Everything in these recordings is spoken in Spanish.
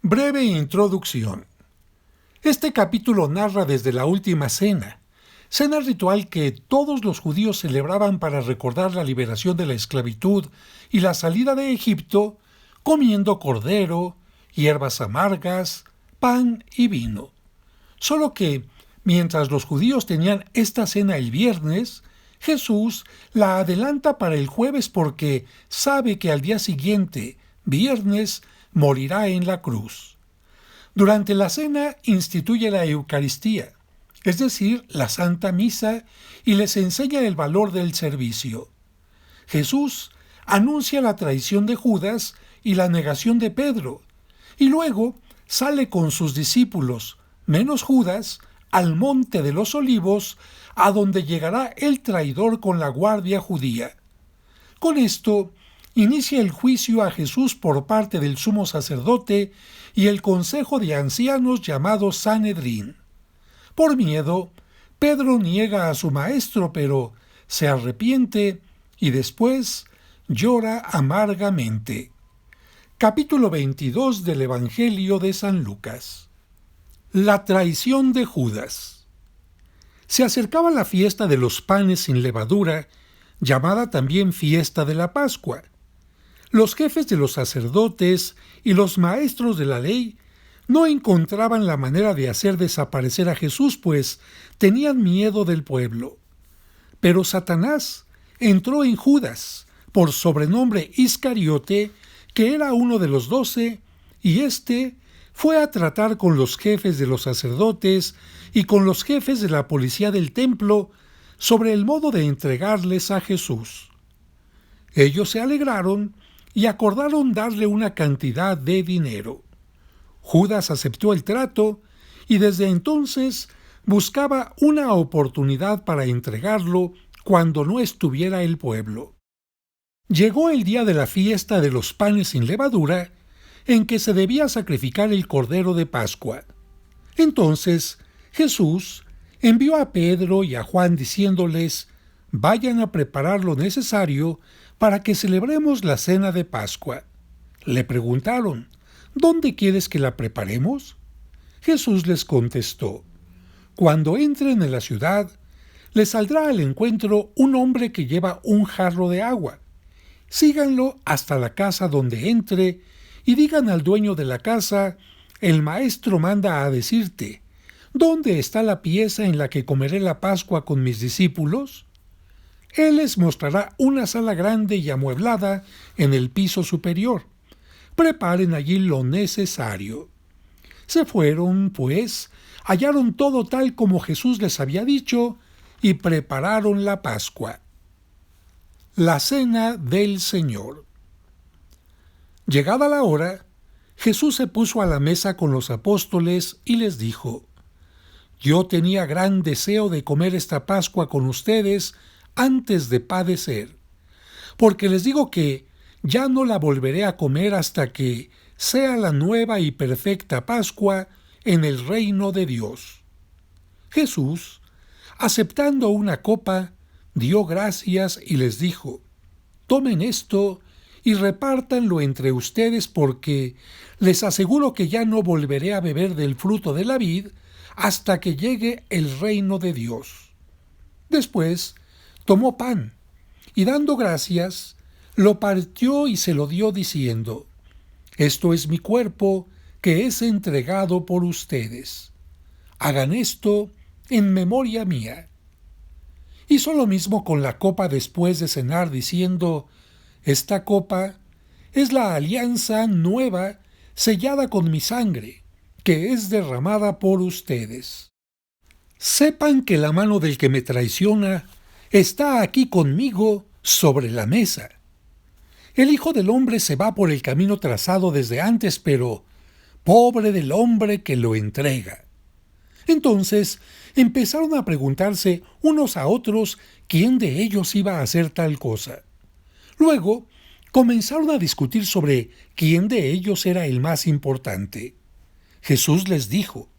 Breve introducción. Este capítulo narra desde la última cena ritual que todos los judíos celebraban para recordar la liberación de la esclavitud y la salida de Egipto, comiendo cordero, hierbas amargas, pan y vino. Solo que, mientras los judíos tenían esta cena el viernes, Jesús la adelanta para el jueves porque sabe que al día siguiente, viernes, morirá en la cruz. Durante la cena instituye la Eucaristía, es decir, la Santa Misa, y les enseña el valor del servicio. Jesús anuncia la traición de Judas y la negación de Pedro, y luego sale con sus discípulos, menos Judas, al monte de los Olivos, a donde llegará el traidor con la guardia judía. Con esto, inicia el juicio a Jesús por parte del sumo sacerdote y el consejo de ancianos llamado Sanedrín. Por miedo, Pedro niega a su maestro, pero se arrepiente y después llora amargamente. Capítulo 22 del Evangelio de San Lucas. La traición de Judas. Se acercaba la fiesta de los panes sin levadura, llamada también fiesta de la Pascua. Los jefes de los sacerdotes y los maestros de la ley no encontraban la manera de hacer desaparecer a Jesús, pues tenían miedo del pueblo. Pero Satanás entró en Judas, por sobrenombre Iscariote, que era uno de los 12, y éste fue a tratar con los jefes de los sacerdotes y con los jefes de la policía del templo sobre el modo de entregarles a Jesús. Ellos se alegraron y acordaron darle una cantidad de dinero. Judas aceptó el trato y desde entonces buscaba una oportunidad para entregarlo cuando no estuviera el pueblo. Llegó el día de la fiesta de los panes sin levadura, en que se debía sacrificar el cordero de Pascua. Entonces Jesús envió a Pedro y a Juan diciéndoles: «Vayan a preparar lo necesario para que celebremos la cena de Pascua». Le preguntaron: «¿Dónde quieres que la preparemos?». Jesús les contestó: «Cuando entren en la ciudad, les saldrá al encuentro un hombre que lleva un jarro de agua. Síganlo hasta la casa donde entre y digan al dueño de la casa: el maestro manda a decirte, ¿dónde está la pieza en la que comeré la Pascua con mis discípulos?». Él les mostrará una sala grande y amueblada en el piso superior. Preparen allí lo necesario. Se fueron, pues, hallaron todo tal como Jesús les había dicho y prepararon la Pascua. La cena del Señor. Llegada la hora, Jesús se puso a la mesa con los apóstoles y les dijo: «Yo tenía gran deseo de comer esta Pascua con ustedes antes de padecer, porque les digo que ya no la volveré a comer hasta que sea la nueva y perfecta Pascua en el reino de Dios». Jesús, aceptando una copa, dio gracias y les dijo: «Tomen esto y repártanlo entre ustedes, porque les aseguro que ya no volveré a beber del fruto de la vid hasta que llegue el reino de Dios». Después tomó pan y dando gracias, lo partió y se lo dio diciendo: «Esto es mi cuerpo que es entregado por ustedes. Hagan esto en memoria mía». Hizo lo mismo con la copa después de cenar, diciendo: «Esta copa es la alianza nueva sellada con mi sangre, que es derramada por ustedes. Sepan que la mano del que me traiciona está aquí conmigo sobre la mesa. El Hijo del Hombre se va por el camino trazado desde antes, pero pobre del hombre que lo entrega». Entonces empezaron a preguntarse unos a otros quién de ellos iba a hacer tal cosa. Luego comenzaron a discutir sobre quién de ellos era el más importante. Jesús les dijo: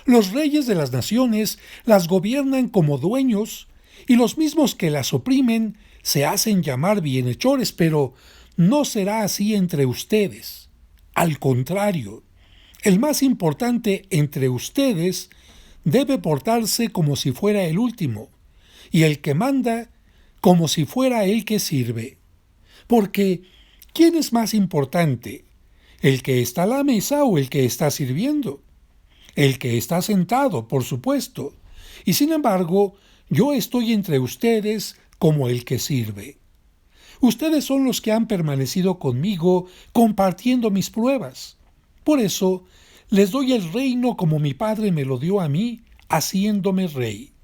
«Los reyes de las naciones las gobiernan como dueños, y los mismos que las oprimen se hacen llamar bienhechores, pero no será así entre ustedes. Al contrario, El más importante entre ustedes debe portarse como si fuera el último, y el que manda como si fuera el que sirve. Porque, ¿quién es más importante? ¿El que está a la mesa o el que está sirviendo? El que está sentado, por supuesto. Y sin embargo, yo estoy entre ustedes como el que sirve. Ustedes son los que han permanecido conmigo compartiendo mis pruebas. Por eso, les doy el reino como mi Padre me lo dio a mí, haciéndome rey.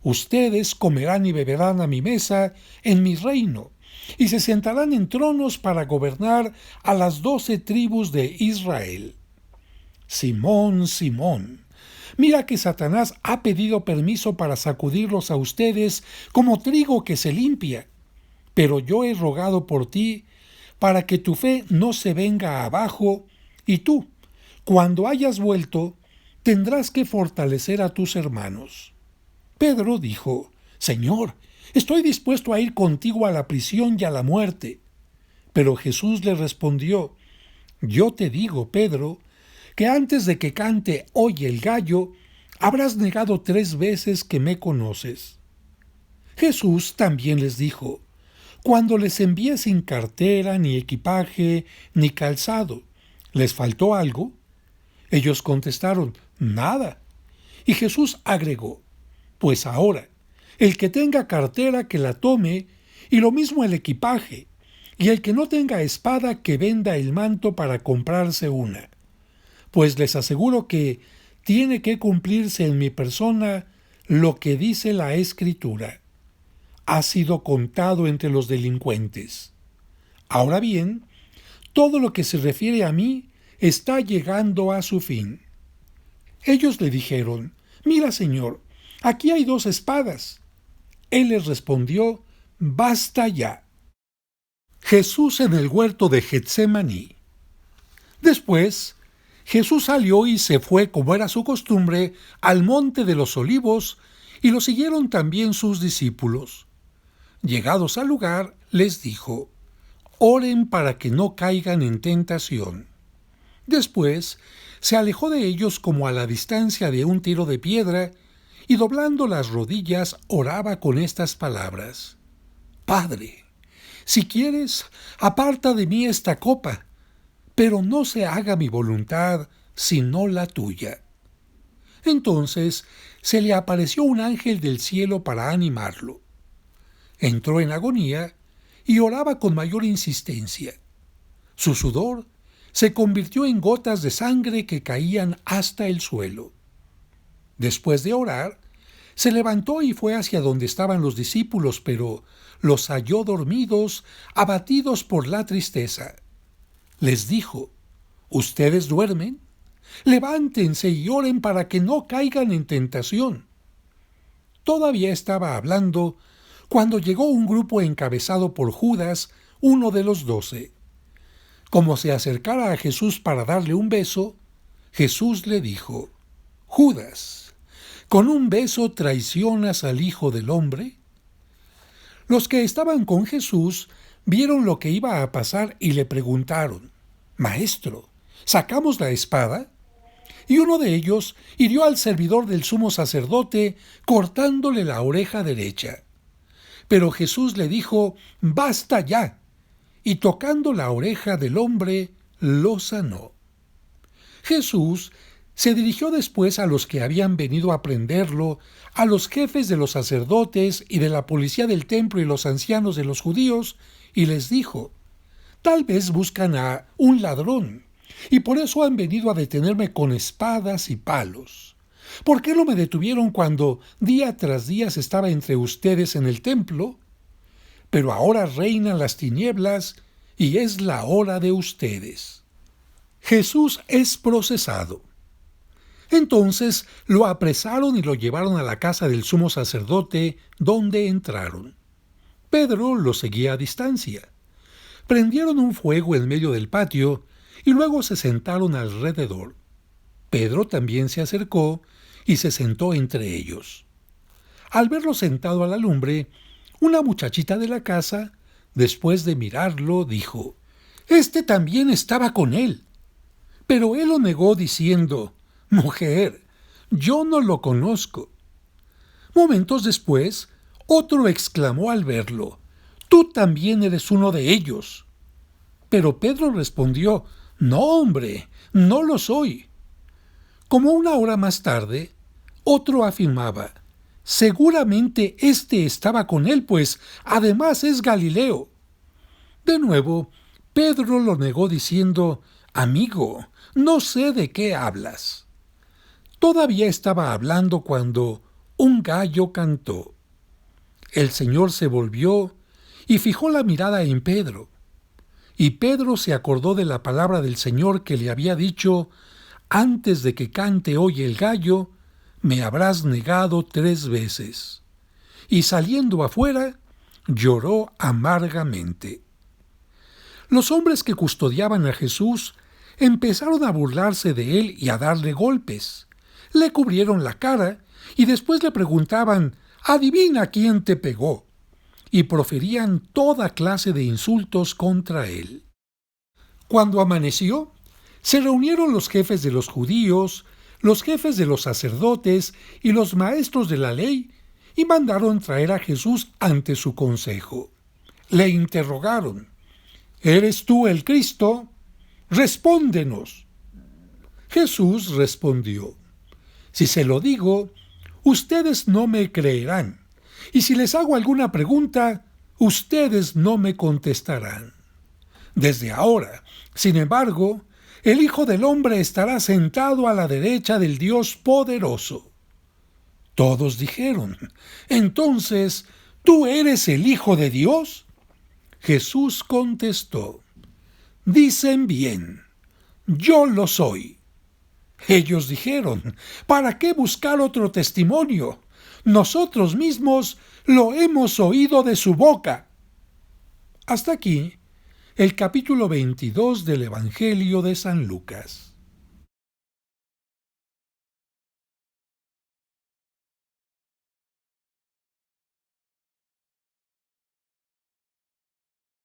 Ustedes comerán y beberán a mi mesa en mi reino, y se sentarán en tronos para gobernar a las 12 tribus de Israel. Simón, Simón, mira que Satanás ha pedido permiso para sacudirlos a ustedes como trigo que se limpia, pero yo he rogado por ti para que tu fe no se venga abajo, y tú, cuando hayas vuelto, tendrás que fortalecer a tus hermanos. Pedro dijo: Señor, estoy dispuesto a ir contigo a la prisión y a la muerte. Pero Jesús le respondió: Yo te digo, Pedro, que antes de que cante hoy el gallo, habrás negado 3 veces que me conoces. Jesús también les dijo: Cuando les envié sin cartera, ni equipaje, ni calzado, ¿les faltó algo? Ellos contestaron: Nada. Y Jesús agregó: Pues ahora, el que tenga cartera que la tome, y lo mismo el equipaje, y el que no tenga espada que venda el manto para comprarse una. Pues les aseguro que tiene que cumplirse en mi persona lo que dice la Escritura: ha sido contado entre los delincuentes. Ahora bien, todo lo que se refiere a mí está llegando a su fin. Ellos le dijeron: Mira, Señor, aquí hay 2 espadas. Él les respondió: Basta ya. Jesús en el huerto de Getsemaní. Después, Jesús salió y se fue, como era su costumbre, al monte de los Olivos, y lo siguieron también sus discípulos. Llegados al lugar, les dijo: Oren para que no caigan en tentación. Después, se alejó de ellos como a la distancia de un tiro de piedra, y doblando las rodillas oraba con estas palabras: Padre, si quieres, aparta de mí esta copa, pero no se haga mi voluntad, sino la tuya. Entonces se le apareció un ángel del cielo para animarlo. Entró en agonía y oraba con mayor insistencia. Su sudor se convirtió en gotas de sangre que caían hasta el suelo. Después de orar, se levantó y fue hacia donde estaban los discípulos, pero los halló dormidos, abatidos por la tristeza. Les dijo: ¿Ustedes duermen? Levántense y oren para que no caigan en tentación. Todavía estaba hablando cuando llegó un grupo encabezado por Judas, uno de los 12. Como se acercara a Jesús para darle un beso, Jesús le dijo: Judas, ¿con un beso traicionas al Hijo del Hombre? Los que estaban con Jesús vieron lo que iba a pasar y le preguntaron: Maestro, ¿sacamos la espada? Y uno de ellos hirió al servidor del sumo sacerdote, cortándole la oreja derecha. Pero Jesús le dijo: Basta ya. Y tocando la oreja del hombre, lo sanó. Jesús se dirigió después a los que habían venido a prenderlo, a los jefes de los sacerdotes y de la policía del templo y los ancianos de los judíos, y les dijo: Tal vez buscan a un ladrón, y por eso han venido a detenerme con espadas y palos. ¿Por qué no me detuvieron cuando día tras día estaba entre ustedes en el templo? Pero ahora reinan las tinieblas, y es la hora de ustedes. Jesús es procesado. Entonces lo apresaron y lo llevaron a la casa del sumo sacerdote, donde entraron. Pedro lo seguía a distancia. Prendieron un fuego en medio del patio y luego se sentaron alrededor. Pedro también se acercó y se sentó entre ellos. Al verlo sentado a la lumbre, una muchachita de la casa, después de mirarlo, dijo: Este también estaba con él. Pero él lo negó diciendo: «Mujer, yo no lo conozco». Momentos después, otro exclamó al verlo: «Tú también eres uno de ellos». Pero Pedro respondió: «No, hombre, no lo soy». Como una hora más tarde, otro afirmaba: «Seguramente éste estaba con él, pues además es Galileo». De nuevo, Pedro lo negó diciendo: «Amigo, no sé de qué hablas». Todavía estaba hablando cuando un gallo cantó. El Señor se volvió y fijó la mirada en Pedro. Y Pedro se acordó de la palabra del Señor que le había dicho: «Antes de que cante hoy el gallo, me habrás negado 3 veces». Y saliendo afuera, lloró amargamente. Los hombres que custodiaban a Jesús empezaron a burlarse de él y a darle golpes. Le cubrieron la cara y después le preguntaban: «¿Adivina quién te pegó?», y proferían toda clase de insultos contra él. Cuando amaneció, se reunieron los jefes de los judíos, los jefes de los sacerdotes y los maestros de la ley, y mandaron traer a Jesús ante su consejo. Le interrogaron: «¿Eres tú el Cristo? Respóndenos». Jesús respondió: «Si se lo digo, ustedes no me creerán, y si les hago alguna pregunta, ustedes no me contestarán. Desde ahora, sin embargo, el Hijo del Hombre estará sentado a la derecha del Dios poderoso». Todos dijeron: «Entonces, ¿tú eres el Hijo de Dios?». Jesús contestó: «Dicen bien, yo lo soy». Ellos dijeron: «¿Para qué buscar otro testimonio? Nosotros mismos lo hemos oído de su boca». Hasta aquí el capítulo 22 del Evangelio de San Lucas.